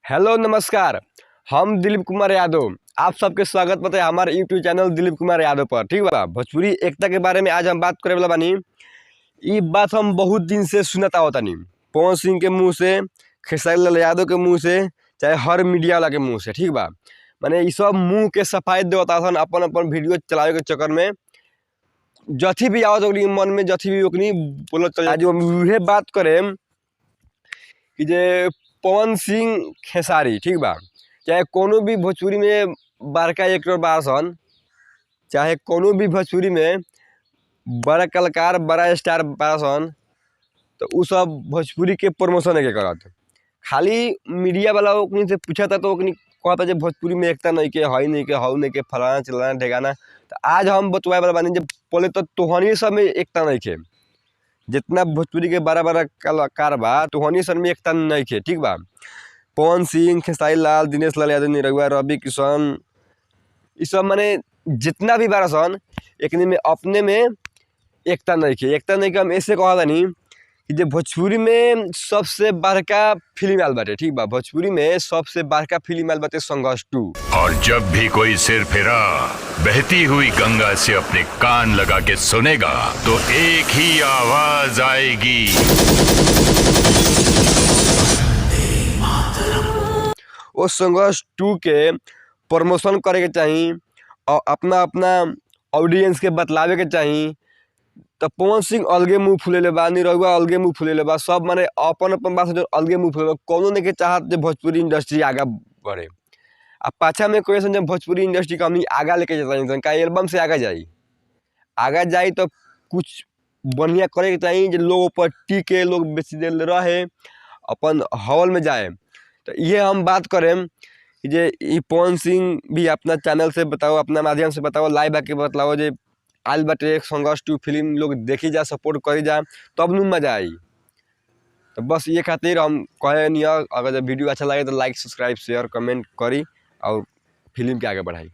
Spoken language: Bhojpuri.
हेलो नमस्कार। हम दिलीप कुमार यादव आप सबके स्वागत बताए हमारे यूट्यूब चैनल दिलीप कुमार यादव पर। ठीक बा, भोजपुरी एकता के बारे में आज हम बात करे वाला बानी। ये बात हम बहुत दिन से सुनता होतानी, पवन सिंह के मुंह से, खेसारी लाल यादव के मुंह से, चाहे हर मीडिया वाला के मुंह से। ठीक बा, माने ये सब मुंह के सफाई देता अपन अपन वीडियो चलावे के चक्कर में जथी भी आवत ओकनी मन में जथी भी ओकनी बोलत चल। आज हम उहे बात करें कि जे पवन सिंह खेसारी, ठीक बा, चाहे कोनो भी भोजपुरी में बड़का एक्टर बासन, चाहे कोनो भी भोजपुरी में बड़ा कलाकार बड़ा स्टार बासन, तो उ सब भोजपुरी के प्रमोशन है के करत। खाली मीडिया वाला ओकनी से पूछता तो ओकनी कहता जे भोजपुरी में एकता नहीं के, हई नहीं के, हऊ नहीं के, फलाना चिलाना ढेगाना। तो आज हम बतवाए वाला बानी जब पहले तो तोहनी सब में एकता नहीं के, जितना भोजपुरी के बड़ा बड़ा कलाकार बा तोहनी सब में एकता नहीं के। ठीक बा, पवन सिंह, खेसारी लाल, दिनेश लाल यादव, निरहुआ, रवि किशन, ये सब माने जितना भी बारा सन एकनी में अपने में एकता नहीं के। एकता नहीं के हम ऐसे कहता नहीं कि जे भोजपुरी में सबसे बड़का फिल्म आल बाटे। ठीक बा, भोजपुरी में सबसे बड़का फिल्म आल बाटे संघर्ष 2। और जब भी कोई सिर फिरा बहती हुई गंगा से अपने कान लगा के सुनेगा तो एक ही आवाज आएगी, वो संघर्ष 2 के प्रमोशन करे के चाहिए और अपना अपना ऑडियंस के बतलावे के चाहिए। तो पवन सिंह अलगे मुँह फुलेले बा, निरहुआ अलगे मुँह फुलेले बा, सब माने अपन अपन बात जो अलगे मुँह फुलेले बा। कोनो नहीं के चाहत जे भोजपुरी इंडस्ट्री आगा बढ़े। अब पाछा में कोई जब भोजपुरी इंडस्ट्री का हमनी आगा लेके जाता का एल्बम से आगा जाई तो कुछ बढ़िया करे के चाहिए जो लोग ऊपर टिके, लोग बेसी देर रहे, अपन हॉल में जाए। तो ये हम बात करें कि जे ई पवन सिंह भी अपना चैनल से बताओ, अपना माध्यम से बताओ, लाइव आके बतलाओ जे आल बाटे संघर्ष 2 फिल्म, लोग देखी जा, सपोर्ट करी जा, तब नु मजा आई। तो बस ये खातिर हम कहे नहीं, अगर जब वीडियो अच्छा लगे तो लाइक, सब्सक्राइब, शेयर, कमेंट करी और फिल्म के आगे बढ़ाई।